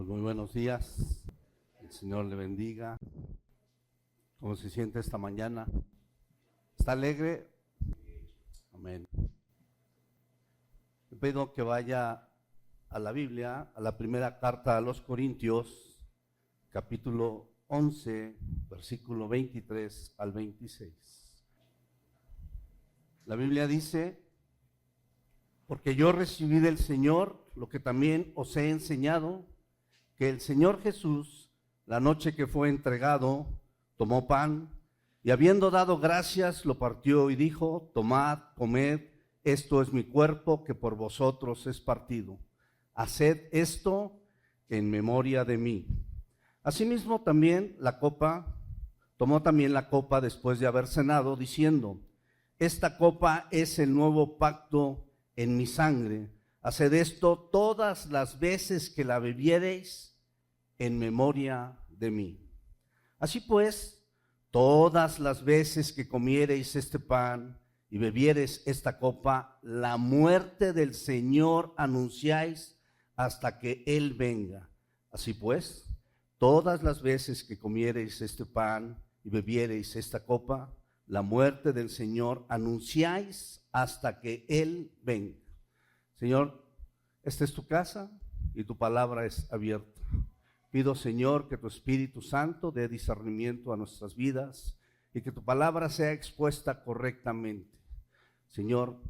Pues muy buenos días, el Señor le bendiga. ¿Cómo se siente esta mañana? ¿Está alegre? Amén. Le pido que vaya a la Biblia, a la primera carta a los Corintios, capítulo 11, versículo 23 al 26. La Biblia dice: porque yo recibí del Señor lo que también os he enseñado, que el Señor Jesús, la noche que fue entregado, tomó pan, y habiendo dado gracias, lo partió y dijo: tomad, comed, esto es mi cuerpo que por vosotros es partido. Haced esto en memoria de mí. Asimismo también tomó también la copa después de haber cenado, diciendo: esta copa es el nuevo pacto en mi sangre. Haced esto todas las veces que la bebiereis en memoria de mí. Así pues, todas las veces que comiereis este pan y bebiereis esta copa, la muerte del Señor anunciáis hasta que Él venga. Así pues, todas las veces que comiereis este pan y bebiereis esta copa, la muerte del Señor anunciáis hasta que Él venga. Señor, esta es tu casa y tu palabra es abierta. Pido, Señor, que tu Espíritu Santo dé discernimiento a nuestras vidas y que tu palabra sea expuesta correctamente. Señor,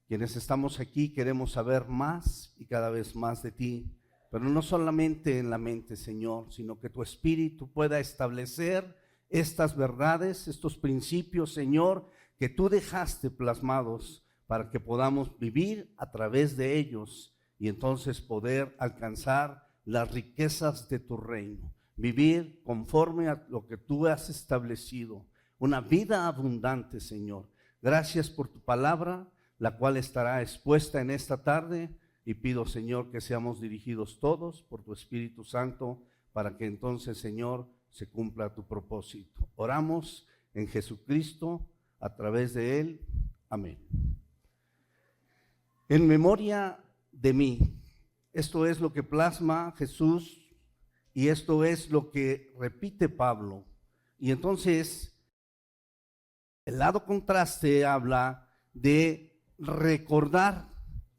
quienes estamos aquí queremos saber más y cada vez más de ti, pero no solamente en la mente, Señor, sino que tu Espíritu pueda establecer estas verdades, estos principios, Señor, que tú dejaste plasmados para que podamos vivir a través de ellos y entonces poder alcanzar las riquezas de tu reino, vivir conforme a lo que tú has establecido, una vida abundante, Señor. Gracias por tu palabra, la cual estará expuesta en esta tarde, y pido, Señor, que seamos dirigidos todos por tu Espíritu Santo, para que entonces, Señor, se cumpla tu propósito. Oramos en Jesucristo, a través de Él. Amén. En memoria de mí. Esto es lo que plasma Jesús y esto es lo que repite Pablo. Y entonces, el lado contraste habla de recordar.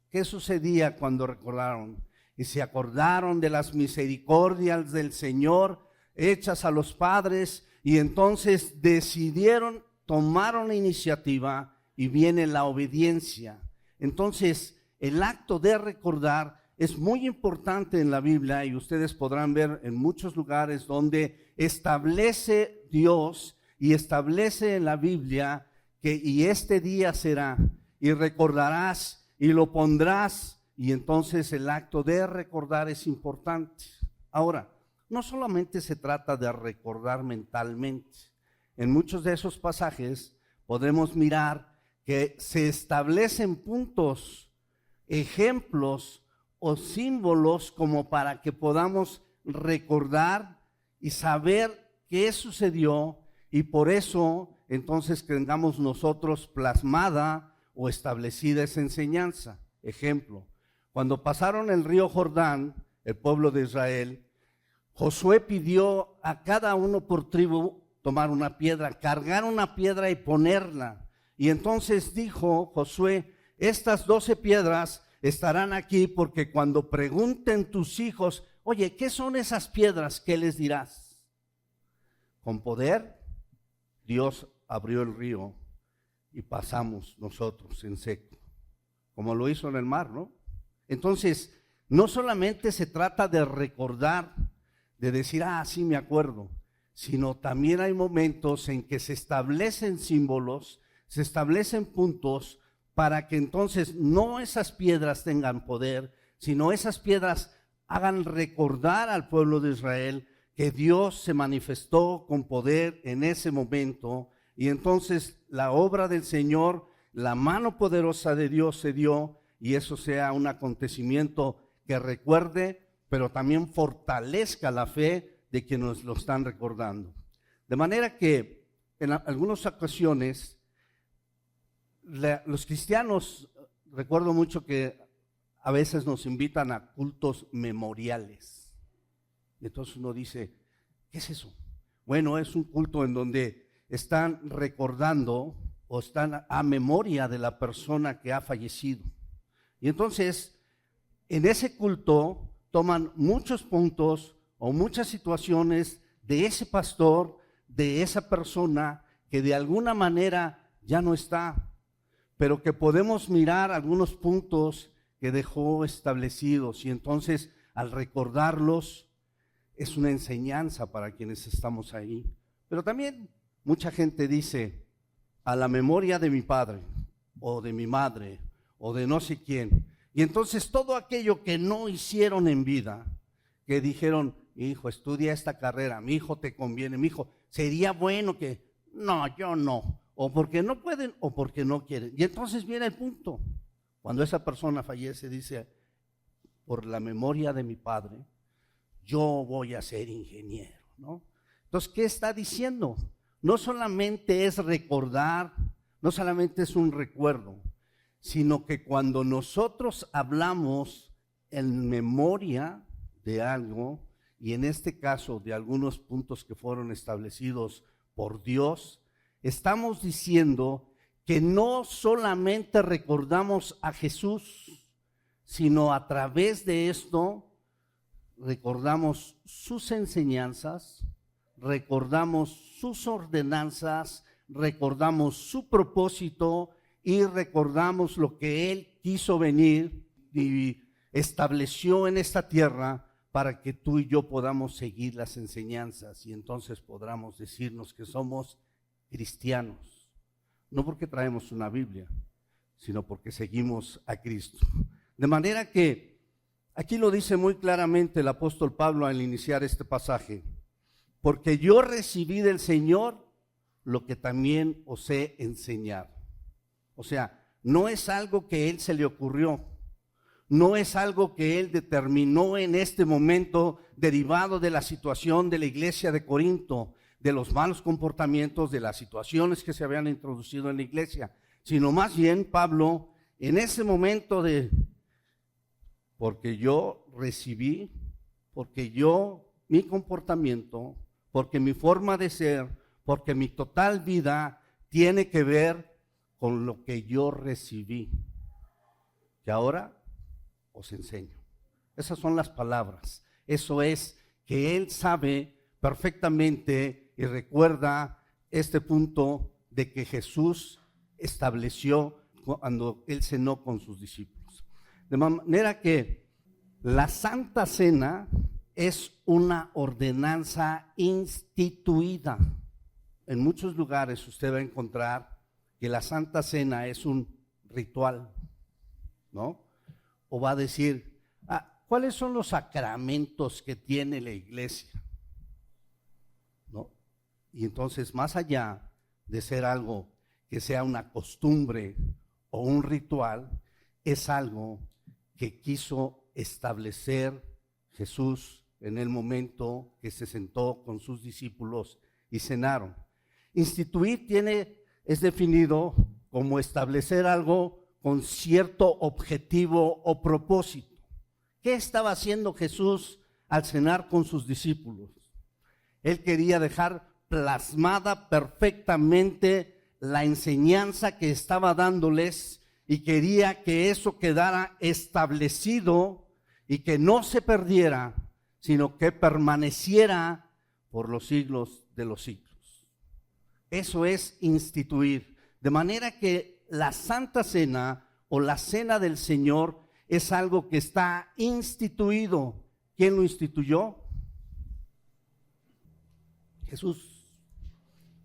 ¿Qué sucedía cuando recordaron? Y se acordaron de las misericordias del Señor hechas a los padres, y entonces decidieron, tomaron la iniciativa y viene la obediencia. Entonces, el acto de recordar es muy importante en la Biblia, y ustedes podrán ver en muchos lugares donde establece Dios y establece en la Biblia que y este día será, y recordarás y lo pondrás, y entonces el acto de recordar es importante. Ahora, no solamente se trata de recordar mentalmente. En muchos de esos pasajes podemos mirar que se establecen puntos, ejemplos o símbolos como para que podamos recordar y saber qué sucedió, y por eso entonces tengamos nosotros plasmada o establecida esa enseñanza. Ejemplo, cuando pasaron el río Jordán, el pueblo de Israel, Josué pidió a cada uno por tribu tomar una piedra, cargar una piedra y ponerla. Y entonces dijo Josué: estas 12 piedras estarán aquí porque cuando pregunten tus hijos, oye, ¿qué son esas piedras? ¿Qué les dirás? Con poder, Dios abrió el río y pasamos nosotros en seco, como lo hizo en el mar, ¿no? Entonces, no solamente se trata de recordar, de decir, sí me acuerdo, sino también hay momentos en que se establecen símbolos, se establecen puntos, para que entonces no esas piedras tengan poder, sino esas piedras hagan recordar al pueblo de Israel que Dios se manifestó con poder en ese momento, y entonces la obra del Señor, la mano poderosa de Dios se dio, y eso sea un acontecimiento que recuerde, pero también fortalezca la fe de quienes lo están recordando. De manera que en algunas ocasiones los cristianos, recuerdo mucho que a veces nos invitan a cultos memoriales. Y entonces uno dice, ¿qué es eso? Bueno, es un culto en donde están recordando o están a memoria de la persona que ha fallecido. Y entonces, en ese culto toman muchos puntos o muchas situaciones de ese pastor, de esa persona que de alguna manera ya no está, pero que podemos mirar algunos puntos que dejó establecidos, y entonces al recordarlos es una enseñanza para quienes estamos ahí. Pero también mucha gente dice, a la memoria de mi padre, o de mi madre, o de no sé quién. Y entonces todo aquello que no hicieron en vida, que dijeron, hijo, estudia esta carrera, mi hijo te conviene, mi hijo, sería bueno que, no, yo no, o porque no pueden, o porque no quieren. Y entonces viene el punto, cuando esa persona fallece, dice, por la memoria de mi padre, yo voy a ser ingeniero, ¿no? Entonces, ¿qué está diciendo? No solamente es recordar, no solamente es un recuerdo, sino que cuando nosotros hablamos en memoria de algo, y en este caso de algunos puntos que fueron establecidos por Dios, estamos diciendo que no solamente recordamos a Jesús, sino a través de esto recordamos sus enseñanzas, recordamos sus ordenanzas, recordamos su propósito y recordamos lo que Él quiso venir y estableció en esta tierra para que tú y yo podamos seguir las enseñanzas, y entonces podamos decirnos que somos cristianos, no porque traemos una Biblia, sino porque seguimos a Cristo. De manera que aquí lo dice muy claramente el apóstol Pablo al iniciar este pasaje, porque yo recibí del Señor lo que también os he enseñado. O sea, no es algo que Él se le ocurrió, no es algo que Él determinó en este momento derivado de la situación de la iglesia de Corinto, de los malos comportamientos, de las situaciones que se habían introducido en la iglesia, sino más bien Pablo en ese momento de, porque yo recibí, porque yo, mi comportamiento, porque mi forma de ser, porque mi total vida tiene que ver con lo que yo recibí, que ahora os enseño. Esas son las palabras. Eso es que Él sabe perfectamente y recuerda este punto de que Jesús estableció cuando Él cenó con sus discípulos. De manera que la Santa Cena es una ordenanza instituida. En muchos lugares usted va a encontrar que la Santa Cena es un ritual, ¿no? O va a decir, ¿cuáles son los sacramentos que tiene la iglesia? ¿No? Y entonces, más allá de ser algo que sea una costumbre o un ritual, es algo que quiso establecer Jesús en el momento que se sentó con sus discípulos y cenaron. Instituir es definido como establecer algo con cierto objetivo o propósito. ¿Qué estaba haciendo Jesús al cenar con sus discípulos? Él quería dejar plasmada perfectamente la enseñanza que estaba dándoles y quería que eso quedara establecido y que no se perdiera, sino que permaneciera por los siglos de los siglos. Eso es instituir. De manera que la Santa Cena o la Cena del Señor es algo que está instituido. ¿Quién lo instituyó? Jesús.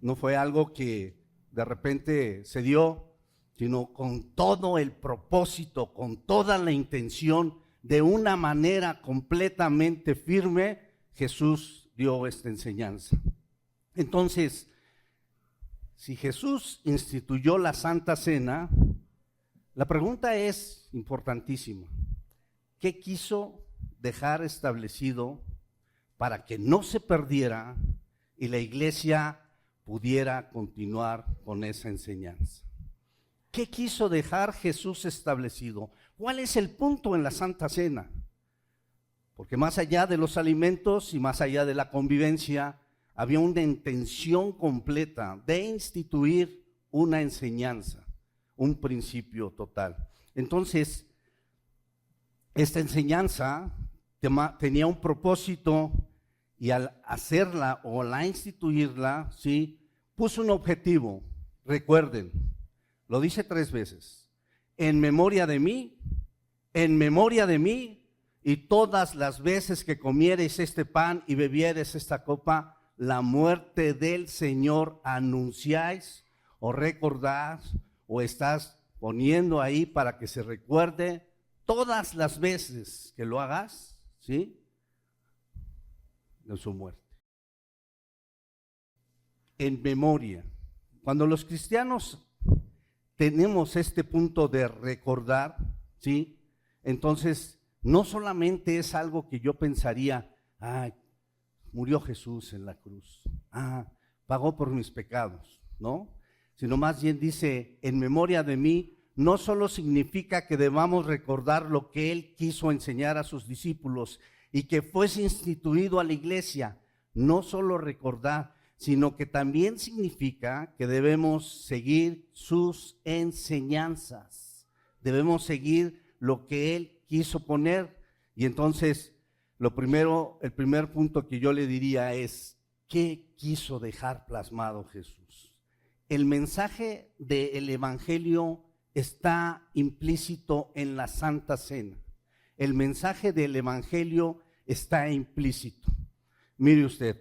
No fue algo que de repente se dio, sino con todo el propósito, con toda la intención, de una manera completamente firme, Jesús dio esta enseñanza. Entonces, si Jesús instituyó la Santa Cena, la pregunta es importantísima. ¿Qué quiso dejar establecido para que no se perdiera y la iglesia pudiera continuar con esa enseñanza? ¿Qué quiso dejar Jesús establecido? ¿Cuál es el punto en la Santa Cena? Porque más allá de los alimentos y más allá de la convivencia, había una intención completa de instituir una enseñanza, un principio total. Entonces, esta enseñanza tenía un propósito y al hacerla o la instituirla, ¿sí?, puso un objetivo. Recuerden, lo dice 3 veces: en memoria de mí, en memoria de mí, y todas las veces que comiereis este pan y bebiereis esta copa, la muerte del Señor anunciáis o recordás, o estás poniendo ahí para que se recuerde todas las veces que lo hagas, ¿sí?, de su muerte. En memoria. Cuando los cristianos tenemos este punto de recordar, ¿sí?, entonces no solamente es algo que yo pensaría, murió Jesús en la cruz, pagó por mis pecados, ¿no? Sino más bien dice, en memoria de mí, no solo significa que debamos recordar lo que Él quiso enseñar a sus discípulos y que fuese instituido a la iglesia, no solo recordar, sino que también significa que debemos seguir sus enseñanzas, debemos seguir lo que Él quiso poner. Y entonces, el primer punto que yo le diría es, ¿qué quiso dejar plasmado Jesús? El mensaje del Evangelio está implícito en la Santa Cena. El mensaje del Evangelio está implícito. Mire usted,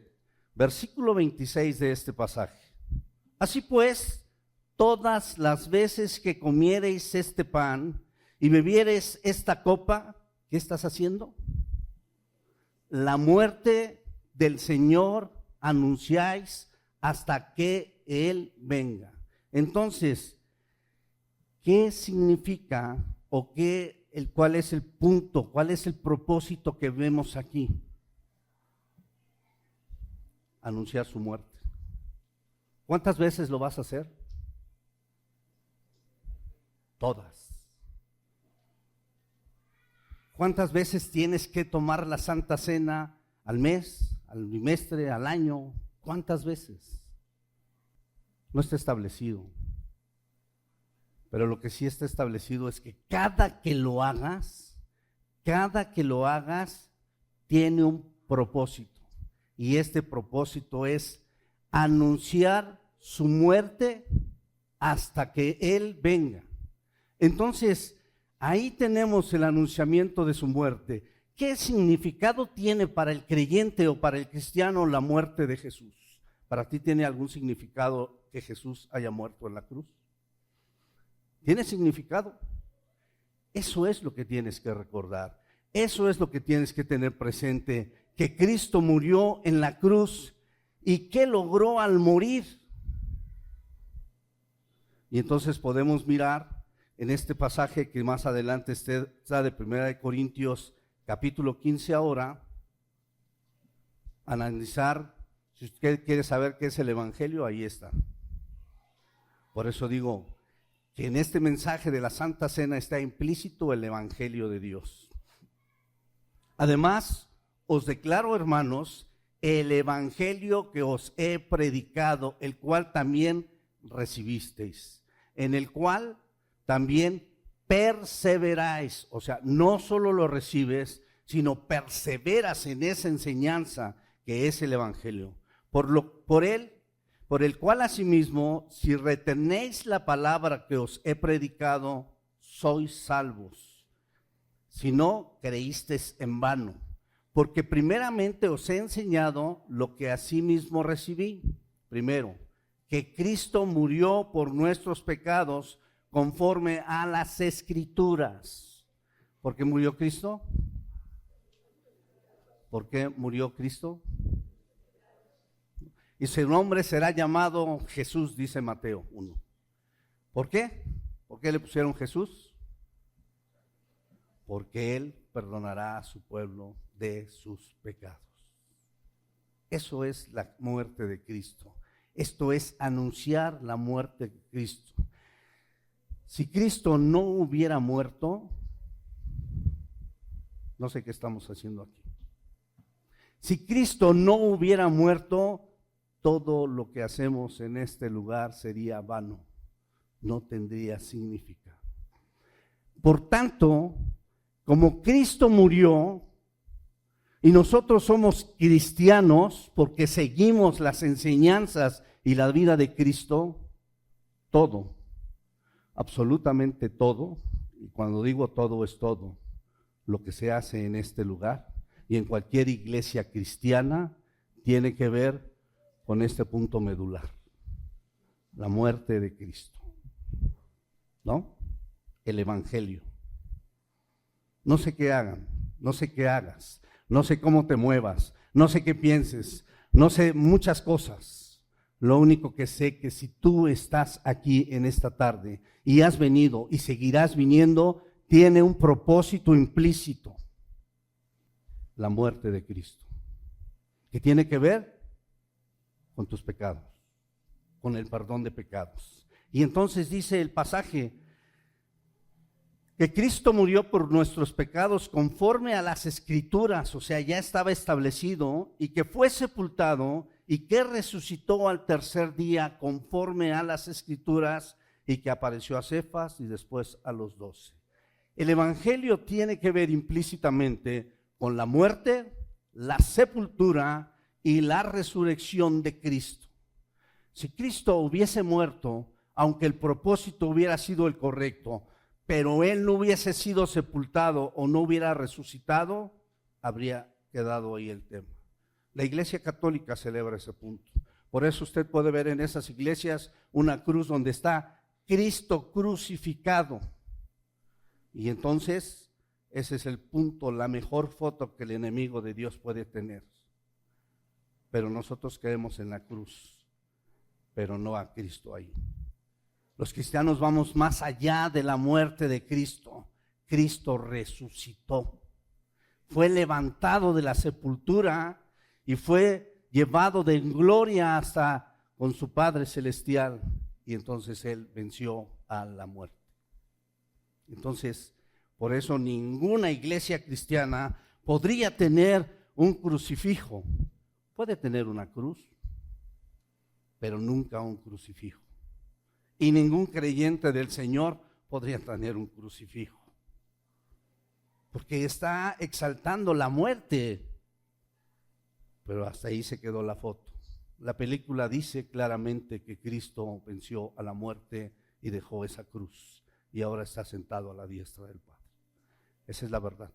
versículo 26 de este pasaje. Así pues, todas las veces que comiereis este pan y bebiereis esta copa, ¿qué estás haciendo? La muerte del Señor anunciáis hasta que Él venga. Entonces, ¿qué significa o cuál es el punto, cuál es el propósito que vemos aquí? Anunciar su muerte. ¿Cuántas veces lo vas a hacer? Todas. ¿Cuántas veces tienes que tomar la Santa Cena? ¿Al mes, al bimestre, al año? ¿Cuántas veces? No está establecido. Pero lo que sí está establecido es que cada que lo hagas, tiene un propósito. Y este propósito es anunciar su muerte hasta que Él venga. Entonces, ahí tenemos el anunciamiento de su muerte. ¿Qué significado tiene para el creyente o para el cristiano la muerte de Jesús? ¿Para ti tiene algún significado que Jesús haya muerto en la cruz? ¿Tiene significado? Eso es lo que tienes que recordar. Eso es lo que tienes que tener presente, que Cristo murió en la cruz y ¿qué logró al morir? Y entonces podemos mirar en este pasaje que más adelante está de 1 Corintios capítulo 15 ahora, analizar, si usted quiere saber qué es el Evangelio, ahí está. Por eso digo que en este mensaje de la Santa Cena está implícito el Evangelio de Dios. Además, os declaro, hermanos, el Evangelio que os he predicado, el cual también recibisteis, en el cual también perseveráis, o sea, no solo lo recibes, sino perseveras en esa enseñanza que es el Evangelio, por el cual asimismo, si retenéis la palabra que os he predicado, sois salvos, si no creísteis en vano, porque primeramente os he enseñado lo que asimismo recibí. Primero, que Cristo murió por nuestros pecados conforme a las Escrituras. ¿Por qué murió Cristo? ¿Por qué murió Cristo? Y su nombre será llamado Jesús, dice Mateo 1. ¿Por qué? ¿Por qué le pusieron Jesús? Porque Él perdonará a su pueblo de sus pecados. Eso es la muerte de Cristo. Esto es anunciar la muerte de Cristo. Si Cristo no hubiera muerto, no sé qué estamos haciendo aquí. Si Cristo no hubiera muerto, todo lo que hacemos en este lugar sería vano, no tendría significado. Por tanto, como Cristo murió y nosotros somos cristianos porque seguimos las enseñanzas y la vida de Cristo, todo, absolutamente todo, y cuando digo todo es todo, lo que se hace en este lugar y en cualquier iglesia cristiana tiene que ver con este punto medular, la muerte de Cristo, ¿no? El evangelio. No sé qué hagan, no sé qué hagas, no sé cómo te muevas, no sé qué pienses, no sé muchas cosas. Lo único que sé que si tú estás aquí en esta tarde y has venido y seguirás viniendo, tiene un propósito implícito, la muerte de Cristo, que tiene que ver con tus pecados, con el perdón de pecados. Y entonces dice el pasaje que Cristo murió por nuestros pecados conforme a las Escrituras, o sea, ya estaba establecido, y que fue sepultado y que resucitó al tercer día conforme a las Escrituras, y que apareció a Cefas y después a los 12. El evangelio tiene que ver implícitamente con la muerte, la sepultura y la resurrección de Cristo. Si Cristo hubiese muerto, aunque el propósito hubiera sido el correcto, pero Él no hubiese sido sepultado o no hubiera resucitado, habría quedado ahí el tema. La Iglesia Católica celebra ese punto. Por eso usted puede ver en esas iglesias una cruz donde está Cristo crucificado. Y entonces ese es el punto, la mejor foto que el enemigo de Dios puede tener. Pero nosotros creemos en la cruz, pero no a Cristo ahí. Los cristianos vamos más allá de la muerte de Cristo. Cristo resucitó, fue levantado de la sepultura y fue llevado de gloria hasta con su Padre Celestial, y entonces Él venció a la muerte. Entonces, por eso ninguna iglesia cristiana podría tener un crucifijo. Puede tener una cruz, pero nunca un crucifijo. Y ningún creyente del Señor podría tener un crucifijo, porque está exaltando la muerte. Pero hasta ahí se quedó la foto. La película dice claramente que Cristo venció a la muerte y dejó esa cruz, y ahora está sentado a la diestra del Padre. Esa es la verdad.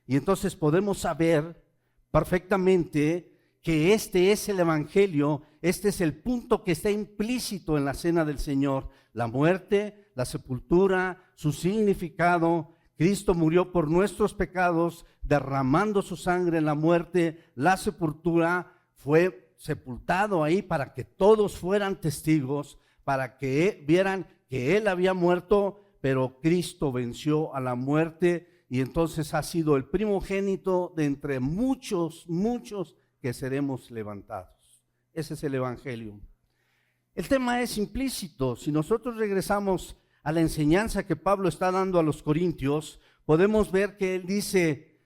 Y entonces podemos saber perfectamente que este es el evangelio, este es el punto que está implícito en la cena del Señor: la muerte, la sepultura, su significado. Cristo murió por nuestros pecados, derramando su sangre en la muerte, la sepultura, fue sepultado ahí para que todos fueran testigos, para que vieran que Él había muerto, pero Cristo venció a la muerte, y entonces ha sido el primogénito de entre muchos que seremos levantados. Ese es el evangelio. El tema es implícito. Si nosotros regresamos a la enseñanza que Pablo está dando a los corintios, podemos ver que él dice: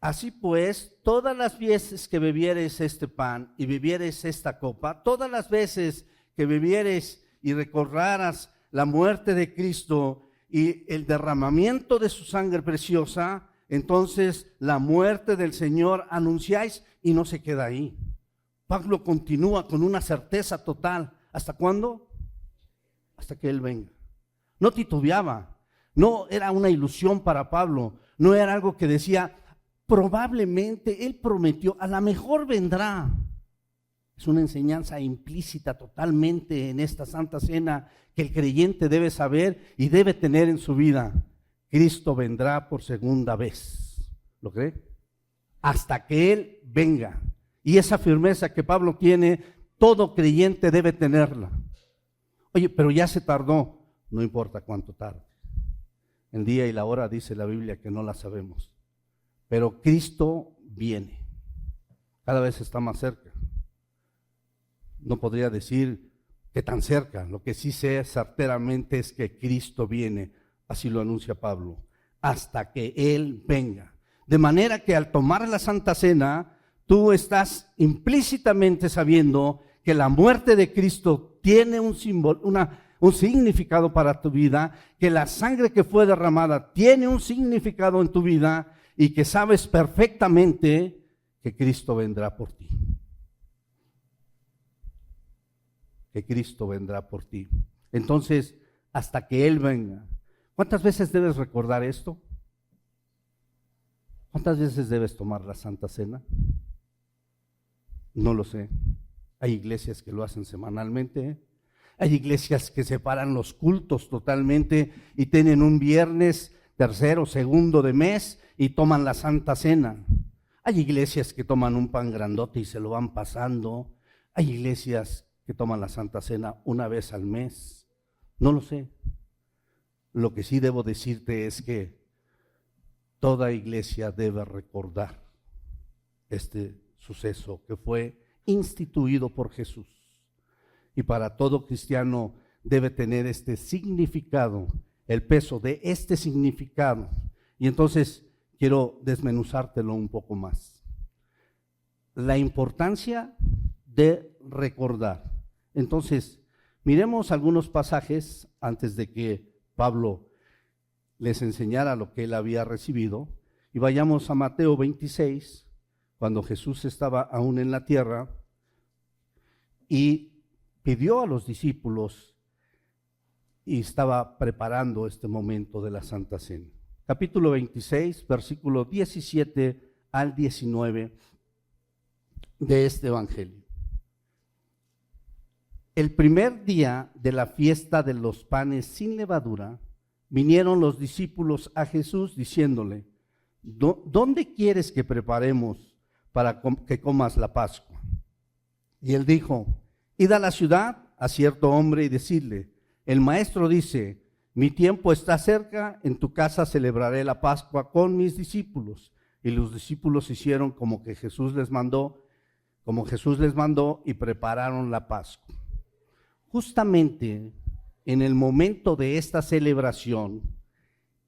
así pues, todas las veces que bebieres este pan y bebieres esta copa, todas las veces que bebieres y recordaras la muerte de Cristo y el derramamiento de su sangre preciosa, entonces la muerte del Señor anunciáis. Y no se queda ahí. Pablo continúa con una certeza total. ¿Hasta cuándo? Hasta que Él venga. No titubeaba. No era una ilusión para Pablo. No era algo que decía, probablemente Él prometió, a lo mejor vendrá. Es una enseñanza implícita totalmente en esta Santa Cena que el creyente debe saber y debe tener en su vida. Cristo vendrá por segunda vez. ¿Lo cree? Hasta que Él venga. Y esa firmeza que Pablo tiene, todo creyente debe tenerla. Oye, pero ya se tardó. No importa cuánto tarde. El día y la hora dice la Biblia que no la sabemos. Pero Cristo viene. Cada vez está más cerca. No podría decir que tan cerca. Lo que sí sé certeramente es que Cristo viene. Así lo anuncia Pablo. Hasta que Él venga. De manera que al tomar la Santa Cena, tú estás implícitamente sabiendo que la muerte de Cristo tiene un significado para tu vida, que la sangre que fue derramada tiene un significado en tu vida y que sabes perfectamente que Cristo vendrá por ti. Que Cristo vendrá por ti. Entonces, hasta que Él venga. ¿Cuántas veces debes recordar esto? ¿Cuántas veces debes tomar la Santa Cena? No lo sé. Hay iglesias que lo hacen semanalmente. Hay iglesias que separan los cultos totalmente y tienen un viernes, tercero, segundo de mes y toman la Santa Cena. Hay iglesias que toman un pan grandote y se lo van pasando. Hay iglesias que toman la Santa Cena una vez al mes. No lo sé. Lo que sí debo decirte es que toda iglesia debe recordar este suceso que fue instituido por Jesús. Y para todo cristiano debe tener este significado, el peso de este significado. Y entonces quiero desmenuzártelo un poco más. La importancia de recordar. Entonces, miremos algunos pasajes antes de que Pablo les enseñara lo que él había recibido. Y vayamos a Mateo 26, cuando Jesús estaba aún en la tierra y pidió a los discípulos y estaba preparando este momento de la Santa Cena. Capítulo 26, versículo 17 al 19 de este evangelio. El primer día de la fiesta de los panes sin levadura, vinieron los discípulos a Jesús diciéndole: ¿dónde quieres que preparemos para que comas la Pascua? Y él dijo: id a la ciudad a cierto hombre y decidle: el maestro dice, mi tiempo está cerca, en tu casa celebraré la Pascua con mis discípulos. Y los discípulos hicieron como Jesús les mandó y prepararon la Pascua. Justamente en el momento de esta celebración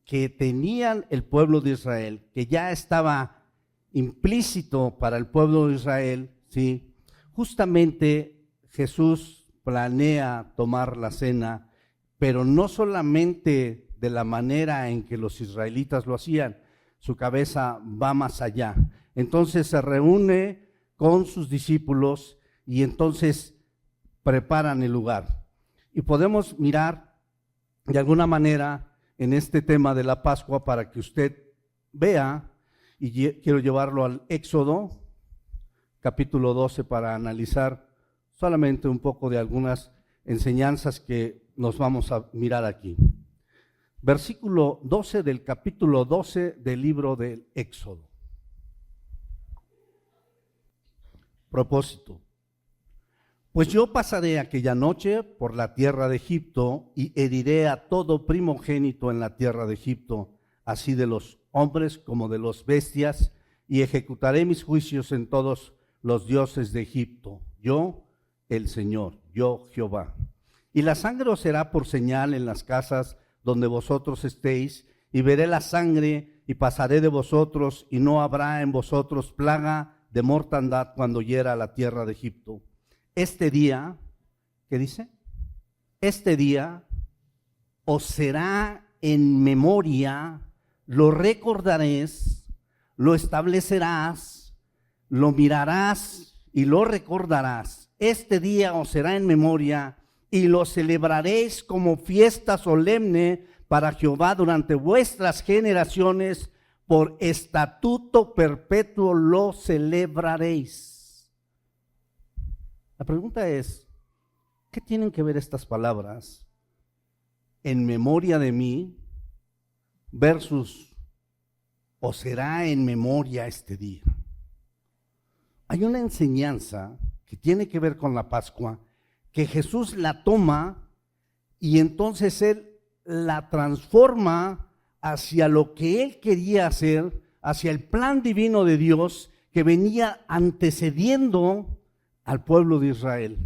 que tenían el pueblo de Israel, que ya estaba implícito para el pueblo de Israel, ¿sí? Justamente Jesús planea tomar la cena, pero no solamente de la manera en que los israelitas lo hacían, su cabeza va más allá. Entonces se reúne con sus discípulos y entonces preparan el lugar. Y podemos mirar de alguna manera en este tema de la Pascua para que usted vea, y quiero llevarlo al Éxodo, capítulo 12, para analizar solamente un poco de algunas enseñanzas que nos vamos a mirar aquí. Versículo 12 del capítulo 12 del libro del Éxodo. Propósito. Pues yo pasaré aquella noche por la tierra de Egipto y heriré a todo primogénito en la tierra de Egipto, así de los hombres como de las bestias, y ejecutaré mis juicios en todos los dioses de Egipto. Yo, el Señor, yo Jehová. Y la sangre os será por señal en las casas donde vosotros estéis, y veré la sangre y pasaré de vosotros, y no habrá en vosotros plaga de mortandad cuando hiera la tierra de Egipto. Este día, ¿qué dice? Este día os será en memoria, lo recordaréis, lo establecerás, lo mirarás y lo recordarás. Este día os será en memoria y lo celebraréis como fiesta solemne para Jehová durante vuestras generaciones, por estatuto perpetuo lo celebraréis. La pregunta es, ¿qué tienen que ver estas palabras en memoria de mí versus o será en memoria este día? Hay una enseñanza que tiene que ver con la Pascua, que Jesús la toma y entonces Él la transforma hacia lo que Él quería hacer, hacia el plan divino de Dios que venía antecediendo al pueblo de Israel.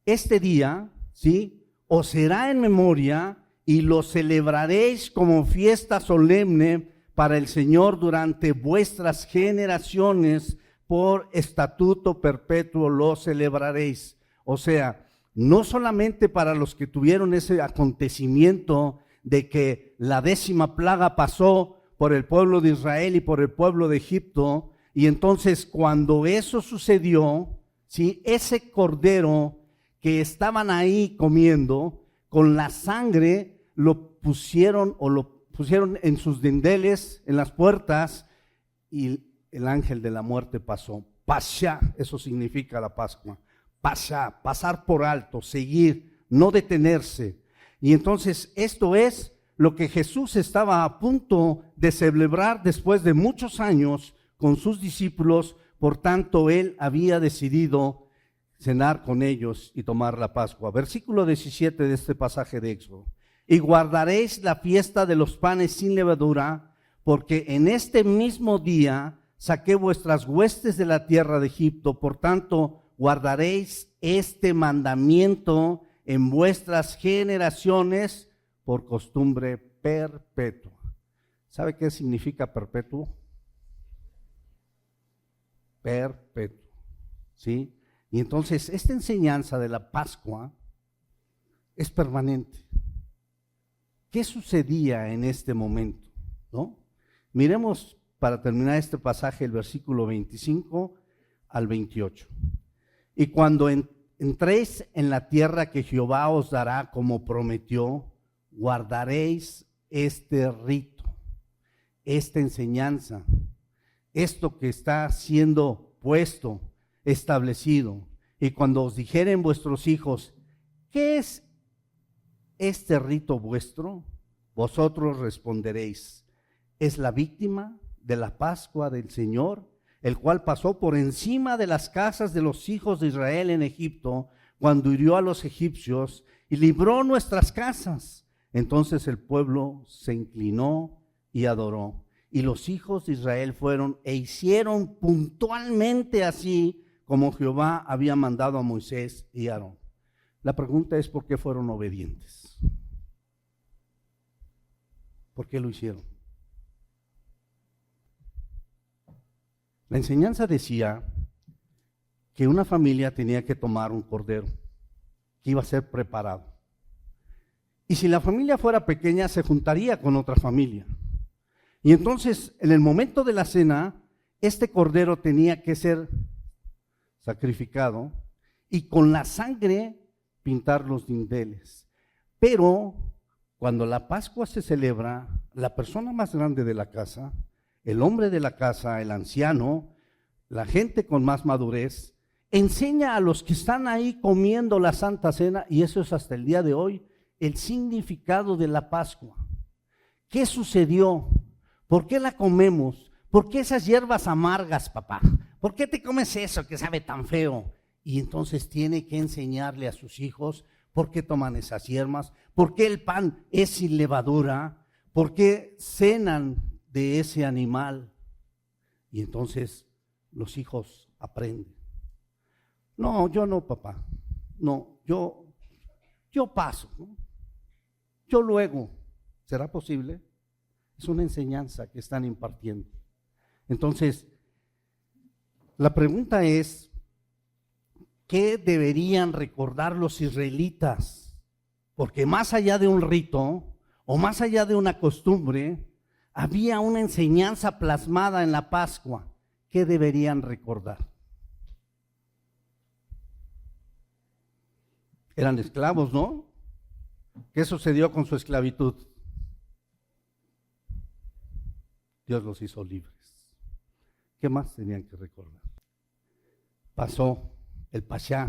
Este día, ¿sí?, os será en memoria y lo celebraréis como fiesta solemne para el Señor durante vuestras generaciones, por estatuto perpetuo lo celebraréis. O sea, no solamente para los que tuvieron ese acontecimiento de que la 10ª plaga pasó por el pueblo de Israel y por el pueblo de Egipto, y entonces cuando eso sucedió, ¿sí?, ese cordero que estaban ahí comiendo, con la sangre lo pusieron en sus dinteles, en las puertas, y el ángel de la muerte pasó. Pasá, eso significa la Pascua. Pasá, pasar por alto, seguir, no detenerse. Y entonces esto es lo que Jesús estaba a punto de celebrar después de muchos años con sus discípulos. Por tanto, él había decidido cenar con ellos y tomar la Pascua. Versículo 17 de este pasaje de Éxodo. Y guardaréis la fiesta de los panes sin levadura, porque en este mismo día saqué vuestras huestes de la tierra de Egipto. Por tanto, guardaréis este mandamiento en vuestras generaciones por costumbre perpetua. ¿Sabe qué significa perpetuo? Perpetuo, ¿sí? Y entonces esta enseñanza de la Pascua es permanente. ¿Qué sucedía en este momento? ¿No? Miremos para terminar este pasaje el versículo 25 al 28. Y cuando entréis en la tierra que Jehová os dará como prometió, guardaréis este rito, esta enseñanza, esto que está siendo puesto, establecido. Y cuando os dijeren vuestros hijos, ¿qué es este rito vuestro? Vosotros responderéis, es la víctima de la Pascua del Señor, el cual pasó por encima de las casas de los hijos de Israel en Egipto, cuando hirió a los egipcios y libró nuestras casas. Entonces el pueblo se inclinó y adoró. Y los hijos de Israel fueron e hicieron puntualmente así como Jehová había mandado a Moisés y Aarón. La pregunta es, ¿por qué fueron obedientes? ¿Por qué lo hicieron? La enseñanza decía que una familia tenía que tomar un cordero que iba a ser preparado. Y si la familia fuera pequeña, se juntaría con otra familia. Y entonces, en el momento de la cena, este cordero tenía que ser sacrificado y con la sangre pintar los dinteles. Pero cuando la Pascua se celebra, la persona más grande de la casa, el hombre de la casa, el anciano, la gente con más madurez, enseña a los que están ahí comiendo la Santa Cena, y eso es hasta el día de hoy, el significado de la Pascua. ¿Qué sucedió? ¿Por qué la comemos? ¿Por qué esas hierbas amargas, papá? ¿Por qué te comes eso que sabe tan feo? Y entonces tiene que enseñarle a sus hijos por qué toman esas hierbas, por qué el pan es sin levadura, por qué cenan de ese animal. Y entonces los hijos aprenden. No, yo no, papá. No, yo paso, ¿no? Yo luego. ¿Será posible? Es una enseñanza que están impartiendo. Entonces, la pregunta es, ¿qué deberían recordar los israelitas? Porque más allá de un rito o más allá de una costumbre, había una enseñanza plasmada en la Pascua. ¿Qué deberían recordar? Eran esclavos, ¿no? ¿Qué sucedió con su esclavitud? Dios los hizo libres. ¿Qué más tenían que recordar? Pasó el Pashá,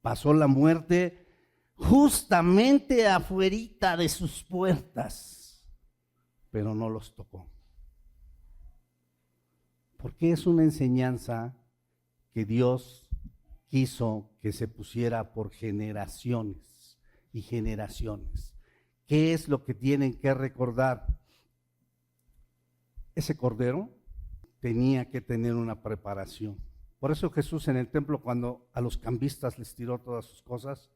pasó la muerte justamente afuerita de sus puertas, pero no los tocó. Porque es una enseñanza que Dios quiso que se pusiera por generaciones y generaciones. ¿Qué es lo que tienen que recordar? Ese cordero tenía que tener una preparación. Por eso Jesús en el templo, cuando a los cambistas les tiró todas sus cosas,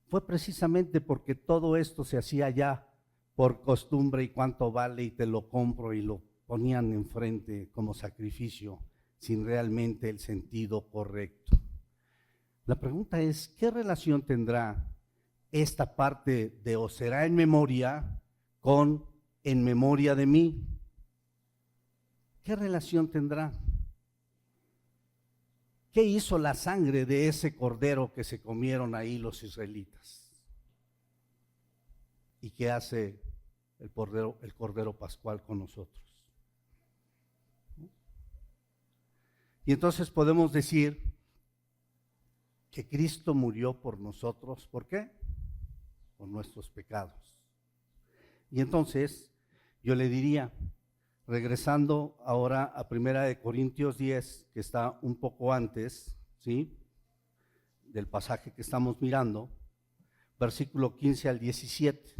fue precisamente porque todo esto se hacía ya por costumbre y cuánto vale y te lo compro, y lo ponían enfrente como sacrificio sin realmente el sentido correcto. La pregunta es, ¿qué relación tendrá esta parte de "os será en memoria" con "en memoria de mí"? ¿Qué relación tendrá? ¿Qué hizo la sangre de ese cordero que se comieron ahí los israelitas? ¿Y qué hace el cordero pascual con nosotros? Y entonces podemos decir que Cristo murió por nosotros. ¿Por qué? Por nuestros pecados. Y entonces yo le diría, regresando ahora a 1 Corintios 10, que está un poco antes, ¿sí?, del pasaje que estamos mirando, versículo 15 al 17.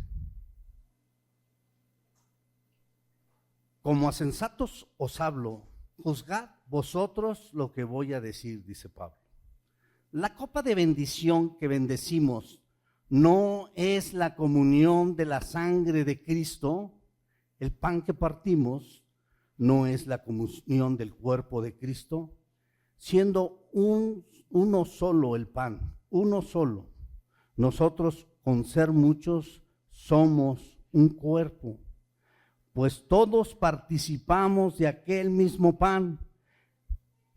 Como a sensatos os hablo, juzgad vosotros lo que voy a decir, dice Pablo. La copa de bendición que bendecimos no es la comunión de la sangre de Cristo. El pan que partimos no es la comunión del cuerpo de Cristo, siendo uno solo el pan, uno solo. Nosotros, con ser muchos, somos un cuerpo, pues todos participamos de aquel mismo pan.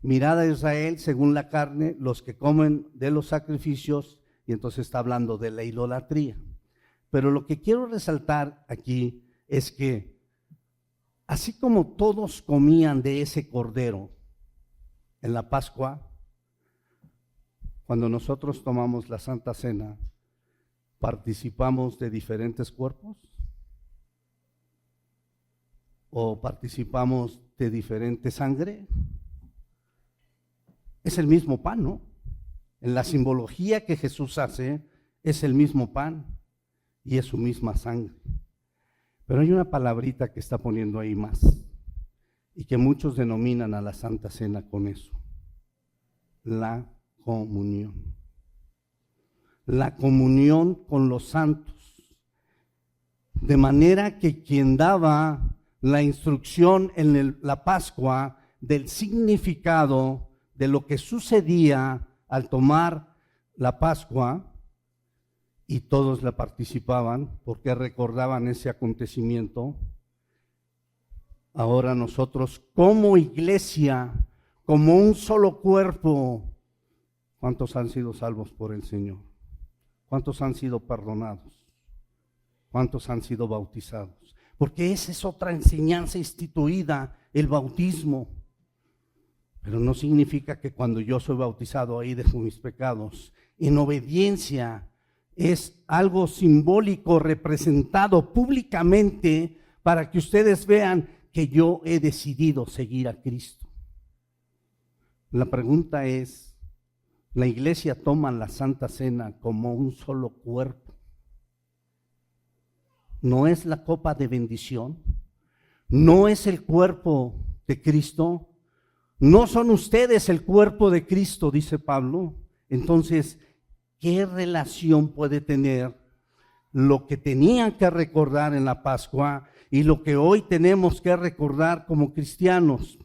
Mirad a Israel según la carne, los que comen de los sacrificios, y entonces está hablando de la idolatría. Pero lo que quiero resaltar aquí es que así como todos comían de ese cordero en la Pascua, cuando nosotros tomamos la Santa Cena, ¿participamos de diferentes cuerpos? ¿O participamos de diferente sangre? Es el mismo pan, ¿no? En la simbología que Jesús hace, es el mismo pan y es su misma sangre. Pero hay una palabrita que está poniendo ahí más, y que muchos denominan a la Santa Cena con eso: la comunión. La comunión con los santos. De manera que quien daba la instrucción en la Pascua del significado de lo que sucedía al tomar la Pascua, y todos la participaban porque recordaban ese acontecimiento, ahora nosotros como iglesia, como un solo cuerpo, ¿cuántos han sido salvos por el Señor? ¿Cuántos han sido perdonados? ¿Cuántos han sido bautizados? Porque esa es otra enseñanza instituida, el bautismo. Pero no significa que cuando yo soy bautizado ahí dejo mis pecados. En obediencia es algo simbólico representado públicamente para que ustedes vean que yo he decidido seguir a Cristo. La pregunta es, ¿la iglesia toma la Santa Cena como un solo cuerpo? ¿No es la copa de bendición? ¿No es el cuerpo de Cristo? ¿No son ustedes el cuerpo de Cristo?, dice Pablo. Entonces, ¿qué relación puede tener lo que tenían que recordar en la Pascua y lo que hoy tenemos que recordar como cristianos?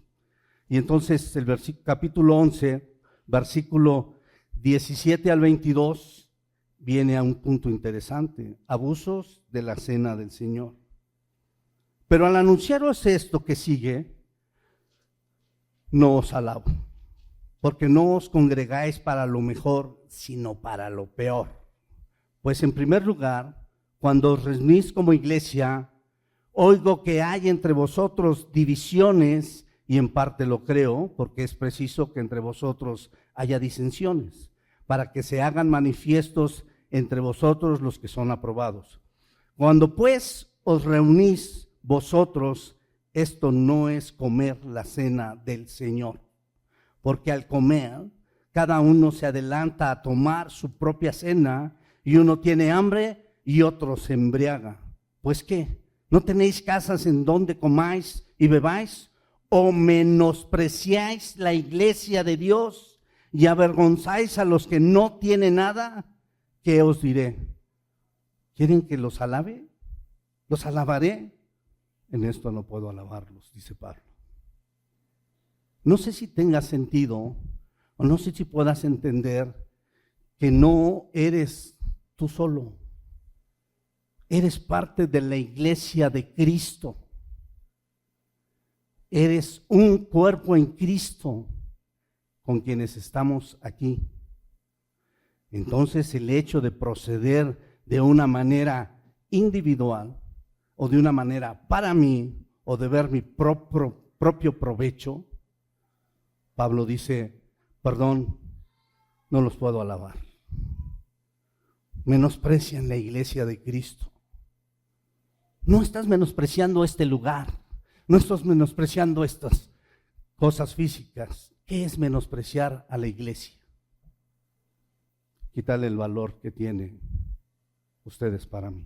Y entonces el capítulo 11, versículo 17 al 22, viene a un punto interesante: abusos de la cena del Señor. Pero al anunciaros esto que sigue, no os alabo, porque no os congregáis para lo mejor, sino para lo peor. Pues en primer lugar, cuando os reunís como iglesia, oigo que hay entre vosotros divisiones, y en parte lo creo, porque es preciso que entre vosotros haya disensiones, para que se hagan manifiestos entre vosotros los que son aprobados. Cuando pues os reunís vosotros, esto no es comer la cena del Señor, porque al comer, cada uno se adelanta a tomar su propia cena, y uno tiene hambre y otro se embriaga. ¿Pues qué? ¿No tenéis casas en donde comáis y bebáis? ¿O menospreciáis la iglesia de Dios y avergonzáis a los que no tienen nada? ¿Qué os diré? ¿Quieren que los alabe? Los alabaré. En esto no puedo alabarlos, dice Pablo. No sé si tenga sentido o no sé si puedas entender que no eres tú solo. Eres parte de la iglesia de Cristo. Eres un cuerpo en Cristo con quienes estamos aquí. Entonces el hecho de proceder de una manera individual o de una manera para mí o de ver mi propio provecho, Pablo dice, perdón, no los puedo alabar. Menosprecian la iglesia de Cristo. No estás menospreciando este lugar, no estás menospreciando estas cosas físicas. ¿Qué es menospreciar a la iglesia? Quitarle el valor que tienen ustedes para mí.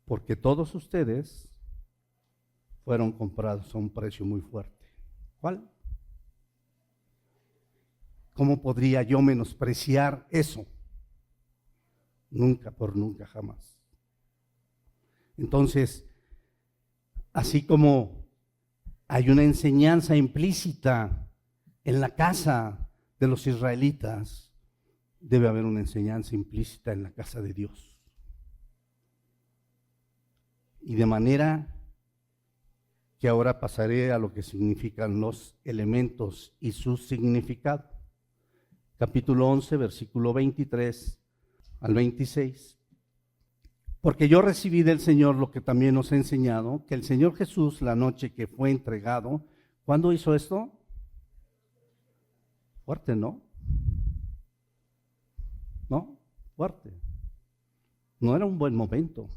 Porque todos ustedes fueron comprados a un precio muy fuerte. ¿Cuál? ¿Cómo podría yo menospreciar eso? Nunca, por nunca, jamás. Entonces, así como hay una enseñanza implícita en la casa de los israelitas, debe haber una enseñanza implícita en la casa de Dios. Y de manera que ahora pasaré a lo que significan los elementos y su significado. Capítulo 11, versículo 23 al 26. Porque yo recibí del Señor lo que también os he enseñado, que el Señor Jesús, la noche que fue entregado, ¿cuándo hizo esto? Fuerte, ¿no? ¿No? Fuerte. No era un buen momento.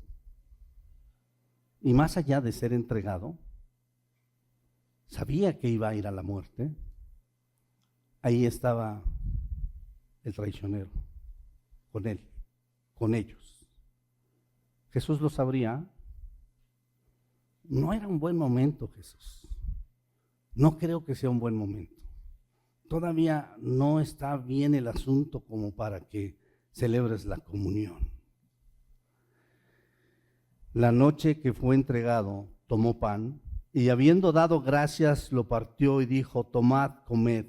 Y más allá de ser entregado, sabía que iba a ir a la muerte. Ahí estaba el traicionero, con él, con ellos. Jesús lo sabría. No era un buen momento, Jesús. No creo que sea un buen momento. Todavía no está bien el asunto como para que celebres la comunión. La noche que fue entregado, tomó pan y habiendo dado gracias, lo partió y dijo, tomad, comed.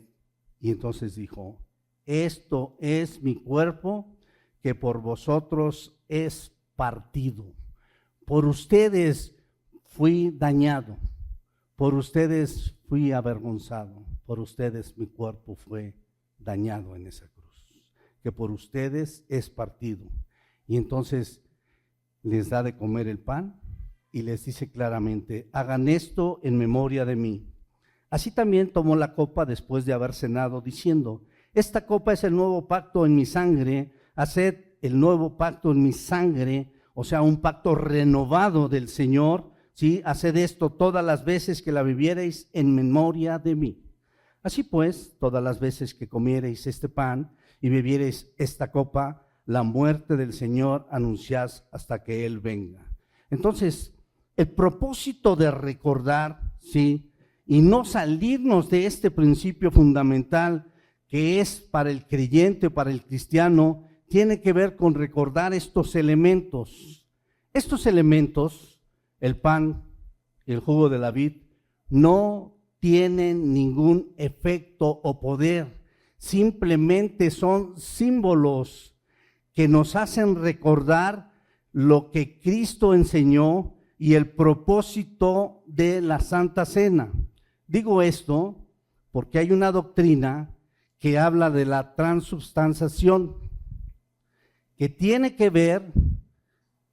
Y entonces dijo, esto es mi cuerpo que por vosotros es partido. Por ustedes fui dañado, por ustedes fui avergonzado, por ustedes mi cuerpo fue dañado en esa cruz, que por ustedes es partido. Y entonces les da de comer el pan y les dice claramente, hagan esto en memoria de mí. Así también tomó la copa después de haber cenado, diciendo, esta copa es el nuevo pacto en mi sangre, haced el nuevo pacto en mi sangre, o sea, un pacto renovado del Señor, ¿sí? Haced esto todas las veces que la bebiereis en memoria de mí. Así pues, todas las veces que comiereis este pan y bebiereis esta copa, la muerte del Señor anunciás hasta que Él venga. Entonces, el propósito de recordar, ¿sí? Y no salirnos de este principio fundamental que es para el creyente, para el cristiano, tiene que ver con recordar estos elementos. Estos elementos, el pan y el jugo de la vid, no tienen ningún efecto o poder, simplemente son símbolos que nos hacen recordar lo que Cristo enseñó y el propósito de la Santa Cena. Digo esto porque hay una doctrina que habla de la transubstanciación, que tiene que ver